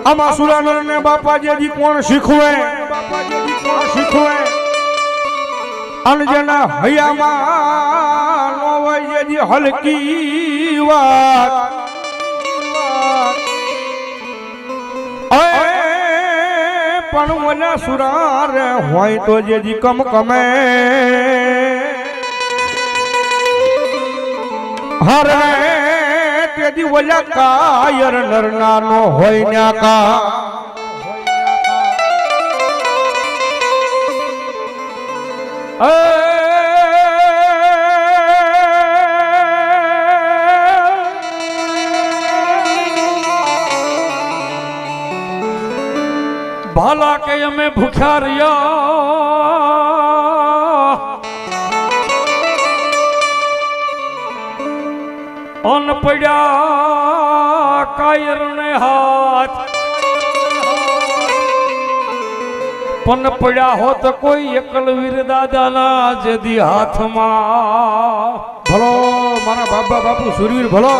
આમાં સુરાનર ને બાપાજી કોણ શીખવે અનજના હૈયામાં નો હોય જે હલકી વાત પણ ઓલા સુરાર હોય તો જે કમ કમે હરે તેદી ઓલા કાયર નરના નો હોય ન્યા કા ભાલા કે અમે ભૂખ્યા રહ્યા અન પડ્યા કાયર ને હાથ પણ પડ્યા હોત કોઈ એકલવીર દાદાના જેદી હાથમાં ભલો મારા બાબા બાપુ સુરવીર ભલો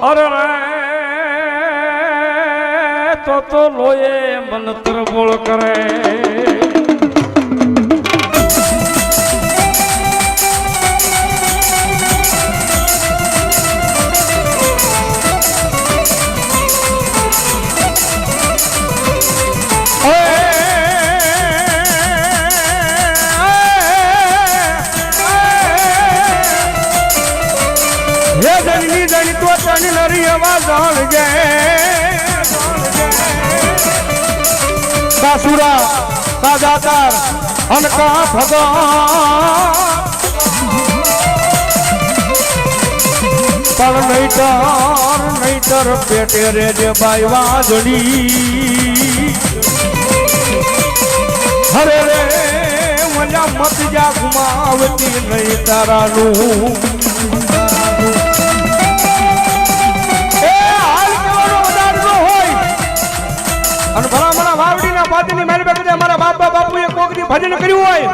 અરે તો લોએ મન તરબોળ કરે સુરા દાદાતાર અનકા ભગવાન પણ નહીતર પેટે રે જે બાઈ વાજડી હરે રે મજા મત જા ગુમાવતી નહીં તારાનું અને ભલામણા વાવડીના પાદની મારી પાસે અમારા બાપા બાપુએ કોકની ભજન કર્યું હોય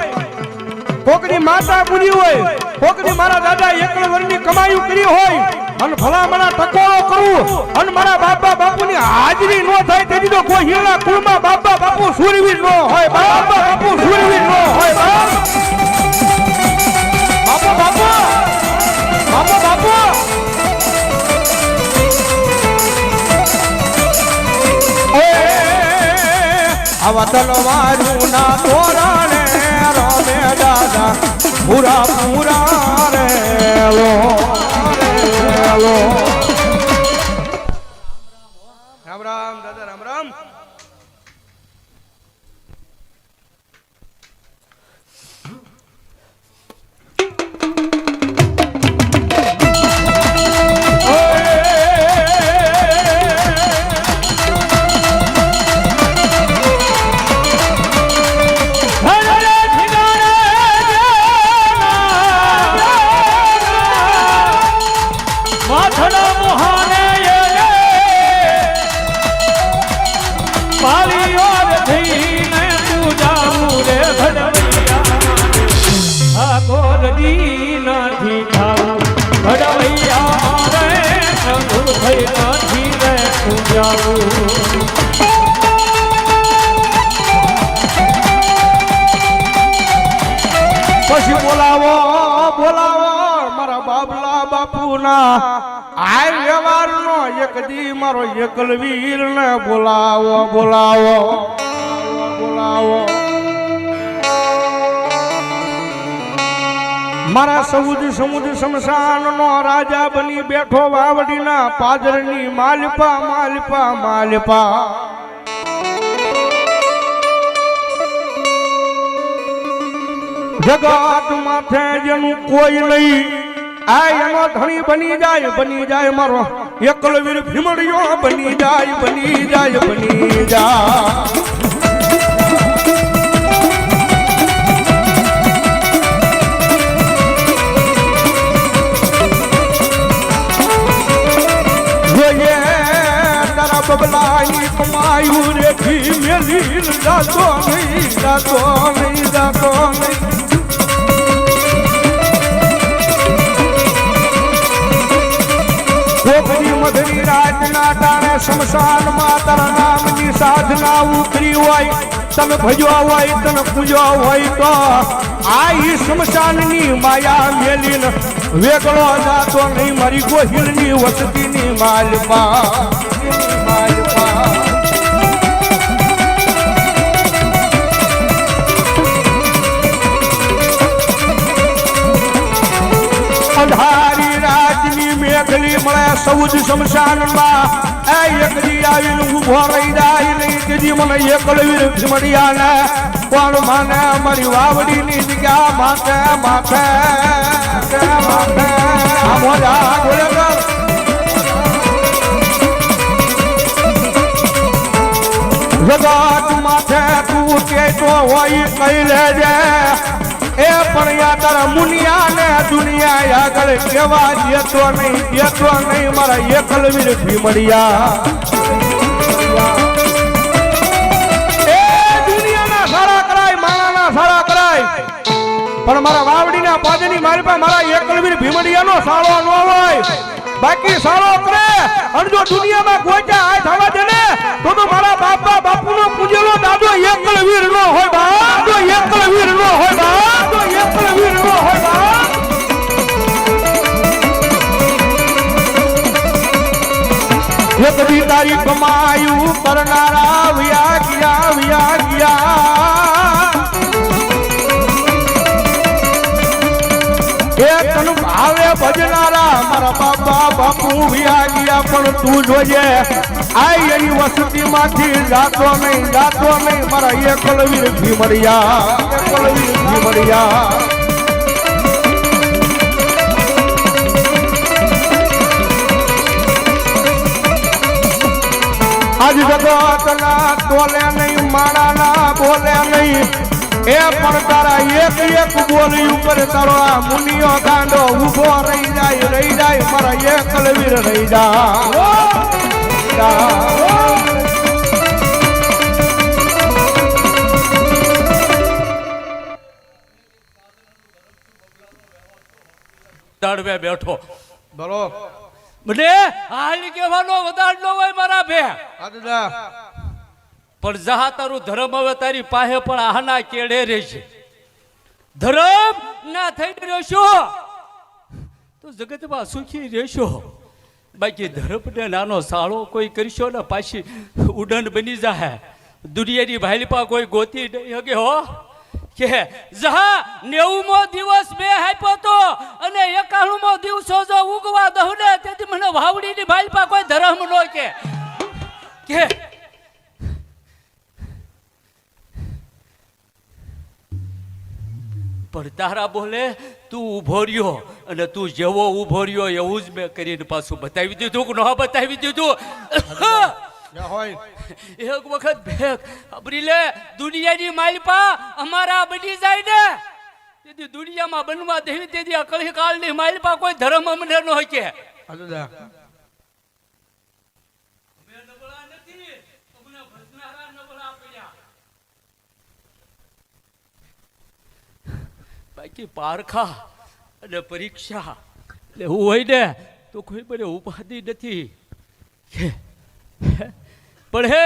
કોકની માતા પૂરી હોય કોકની મારા દાદા એકલ વર્ષની કમાયું કરી હોય અને ભલામણા ટકોરો કરું અને મારા બાપા બાપુની હાજરી ન થાય તેથી તો કોઈ હીરા કુળમાં બાપા બાપુ સુરવીર ન હોય બાપા બાપુ સુરવીર ન હોય બાપા બાપુ બાપા બાપુ આવા તલવારું ના તોરણે રમે દાદા પૂરા પૂરા રે લો રામ રામ દાદા રામ રામ પછી બોલાવો મારા બાબલા બાપુના આ વ્યવહાર નો એક દી મારો એકલવીર ને બોલાવો મારા સમુદ્ર શમશાન નો રાજા બની બેઠો વાવડીના પાદરની માલપા જગત માથે જેનું કોઈ નહીં આ એનો ધણી બની જાય મારો એકલવીર ભીમડિયો બની જાય બબલાઈ કમાયું રે મેલી જાતો નહીં શમશાનમાં તારા નામની સાધના ઉતરી હોય તમે ભજવા હોય તને પૂજવા હોય તો આ ઈ શમશાનની માયા મેલીને વેગળો જાતો નહીં મારી ગોહિલની વસતીની માલમાં અંધારી રાતની મેઘલી મળે સૌદ શમશાનમાં એ એકલી આવીને ઊભો રહી જાય નહીં તેથી મને એકલવીર ભીમડિયાને કોણ માને મારી વાવડીની જગ્યા માથે માથે માથે આ મોજા ગોળે જગત માથે તું કેતો હોય કઈ લેજે એ પણ યા તારા મુનિયા ને દુનિયા આગળ કેવા દેતો નહીં મારા એકલવીર ભીમડિયા એ દુનિયાના સારા કરાય માણાના સારા કરાય પણ મારા વાવડીના પાદની મારી પાસે મારા એકલવીર ભીમડિયાનો સાળો ન હોય બાકી સાળો કરે અને જો દુનિયામાં ગોચા આય થવા દે ને તો મારા બાપુનો પૂજેલો દાદો એકલવીર નો હોય બા તો એકલવીર નો હોય બા તો એકલવીર નો હોય બા એક દી તારી કમાયું કરનારા વ્યા ગયા એ તન ભાવે ભજનારા મારા બાપુ વ્યા ગયા પણ તું જોજે આઈ એની વસતીમાંથી જાતો નહીં મારા એકલવીર ભીમડિયા આજ જગતના તોલે નહીં માણાના બોલે નહીં એ પણ તારા એક બોલી ઉપર તારો આ મુનિયો ગાંડો ઊભો રહી જાય મારા એકલવીર રહી જાય દાડવે બેઠો બોલો મને હાલ કહેવાનો વધાર ન હોય મારા ભે પણ જહા તારું ધર્મ હવે તારી પાસે પણ આના કેડે રહેશે ધર્મ ના થઈને રહેશો તો જગતમાં સુખી રહેશો બાકી ધર્મ ને નાનો સાળો કોઈ કરશો ને પાછી ઉડન બની જાય દુનિયાની ભાઈપા કોઈ ગોતી નહીં હગે હો કે જહા 90મો દિવસ બે આપ્યો તો અને 91મો દિવસો જો ઉગવા દઉં ને તેથી મને વાવડીની ભાઈપા કોઈ ધર્મ નો કે પણ તારા બોલે તું ઊભો રહ્યો અને તું જેવો ઊભો રહ્યો એવું જ મેં કરીને પાછું બતાવી દીધું કે ન બતાવી દીધું એક વખત ભેગ અબરીલે દુનિયાની માલપા અમારા બની જાય ને તેથી દુનિયામાં બનવા દેવી તેથી અકળી કાળની માલપા કોઈ ધર્મ અમને ન હોય કે બાકી પારખા અને પરીક્ષા લેવું હોય ને તો કોઈ મને ઉપાધિ નથી પણ હે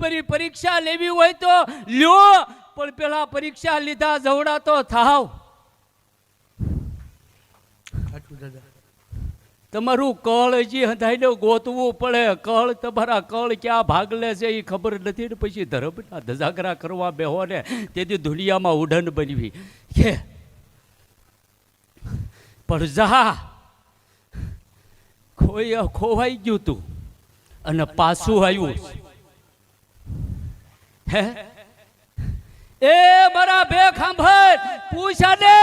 બરી પરીક્ષા લેવી હોય તો લ્યો પણ પેલા પરીક્ષા લીધા જવડા તો થાવ તમારું કળ હજી હંધાઈને ગોતવું પડે કળ તમારા કળ ક્યાં ભાગલે છે એ ખબર નથી ને પછી ધર્મના ધજાગરા કરવા બેહો ને તેથી દુનિયામાં ઉડન બનવી કે પણ જા કોઈ ખોવાઈ ગયું તું અને પાછું આવ્યું હે એ મારા બે ખાંભર પૂછાને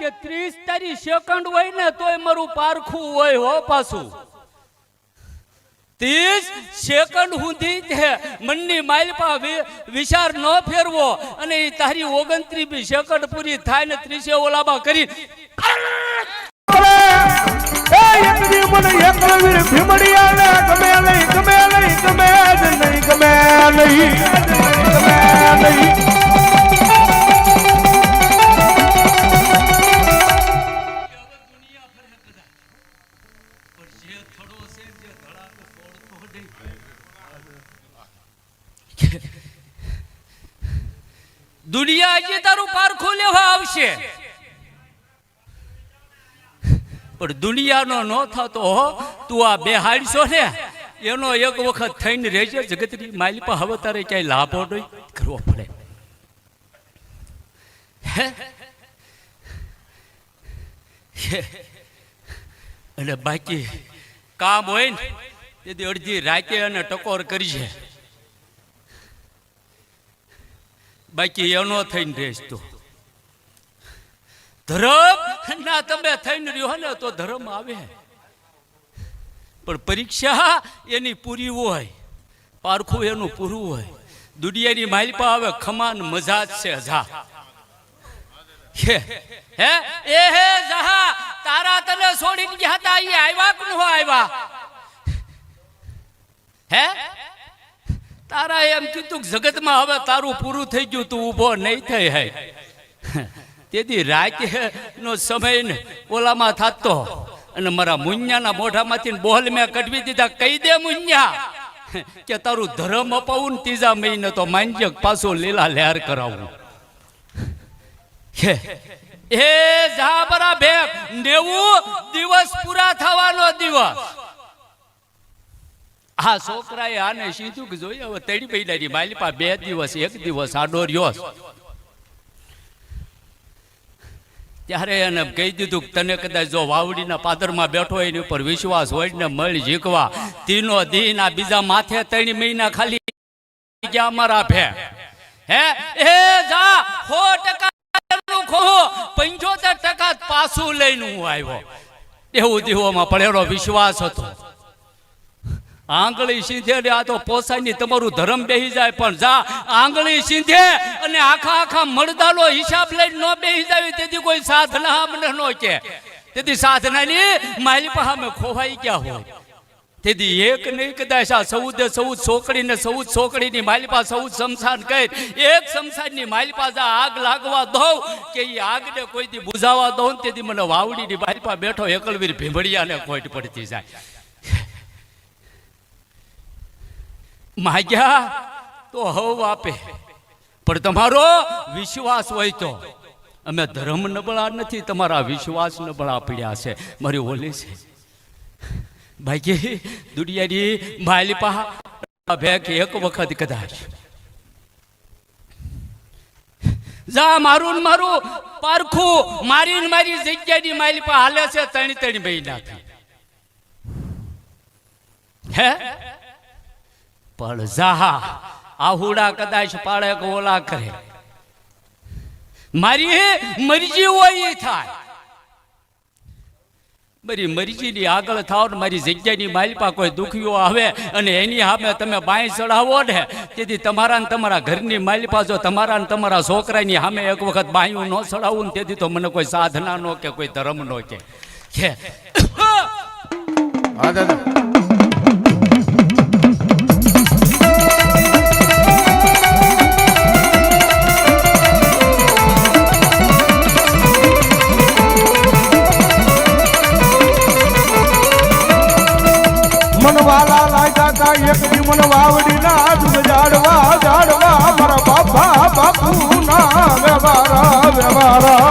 કે 30 તારી સેકન્ડ હોય ને તોય મારું પારખું હોય હો પાછું 30 સેકન્ડ સુધી મનની માઇલપા વિચાર ન ફેરવો અને એ તારી 29 સેકન્ડ પૂરી થાય ને 30 ઓલામાં કરી મને એકલવીર ભીમડિયાને ગમે નહીં હજી તારું પારખું લેવા આવશે. પણ દુનિયાનો ન થતો હો, તું આ બેહાડશો ને એનો એક વખત થઈને રહેજે. જગતની માલિપા હવે તારે ક્યાંય લાભો નહીં કરવો પડે. અને બાકી કામ હોય ને તેથી અડધી રાતે અને ટકોર કરી છે. બાકી એનો થઈને રહેશ તું. ધર્મ ના તમે થઈને રહ્યો ને તો ધર્મ આવે, પણ પરીક્ષા એની પૂરી હોય, પારખું એનું પૂરું હોય. દુનિયાની માલિપા આવે ખમાન મજા જ છે. જા હે એ હે જહા તારા તને છોડીને ગયા હતા, એ આવ્યા કે ન આવ્યા? હે તારા એમ કીધું જગતમાં હવે તારું પૂરું થઈ ગયું, તું ઊભો નહીં થઈ. હે તેથી રાતે નો સમય ને ઓલામાં થતો અને મારા મુન્યાના મોઢામાંથી બોલ મેં કઢવી દીધા. કહી દે મુન્યા કે તારું ધર્મ અપાવું ને ત્રીજા મહિને તો માંજે પાછો લીલા લહેર કરાવું. એ જા બરા બે 90 દિવસ પૂરા થવાનો દિવસ. આ છોકરાએ આને સીધું કે જોઈએ હવે તડી પૈડાની માલિપા 2 દિવસ 1 દિવસ આડો રહ્યો. ત્યારે એને કહી દીધું કે તને કદાચ જો વાવડીના પાદરમાં બેઠો હોય એની ઉપર વિશ્વાસ હોય ને મળી જીકવા દીનો દીન આ બીજા માથે 3 મહિના ખાલી ગયા મારા ભે. હે એ જા 100% 75% પાછું લઈને હું આવ્યો. એવું દીવોમાં પડેલો વિશ્વાસ હતો. આંગળી સીધે ને આ તો પોસાયની તમારું ધર્મ બેહી જાય, પણ જા આંગળી સીધે અને આખા મળદાનો હિસાબ લઈને ન બેહી જાય તેથી કોઈ સાધના મને ન કે. તેથી સાધનાની માલિપા અમે ખોવાઈ ગયા હોય. તેથી એક નહીં કદાચ આ 14 છોકરીને 14 છોકરીની માલિપા 14 શમશાન કહે એક શમશાનની માલિપા જા આગ લાગવા દઉં કે એ આગને કોઈથી બુઝાવા દઉં તેથી મને વાવડીની માલિપા બેઠો એકલવીર ભીંભળિયાને ખોટ પડતી જાય. માગ્યા તો હવ આપે, પણ તમારો વિશ્વાસ હોય તો. અમે ધર્મ નબળા નથી, તમારા વિશ્વાસ નબળા પડ્યા છે. મારી ઓલી છે બાકી દુનિયાની માલિપા ભેગ એક વખત કદાચ જા મારું પારખું મારી જગ્યાની માલિપા હાલે છે 3 મહિનાથી. હે પણ જા આહુડા કદાચ પાડે કે ઓલા કરે, મારી મરજી હોય એ થાય. મારી મરજીની આગળ થાવ ને મારી જગ્યાની માલિપા કોઈ દુખીઓ આવે અને એની સામે તમે બાઈ ચડાવો ને તેથી તમારા ને તમારા ઘરની માલિપા જો તમારા ને તમારા છોકરાની સામે એક વખત બાયું ન ચડાવું ને તેથી તો મને કોઈ સાધના નો કે કોઈ ધર્મ નો કે. હા દાદા વાલા લાગ્યા તા એક જીવન વાવડીના દુગ જાડવા મારા બાપા બાપુ ના વ્યવહાર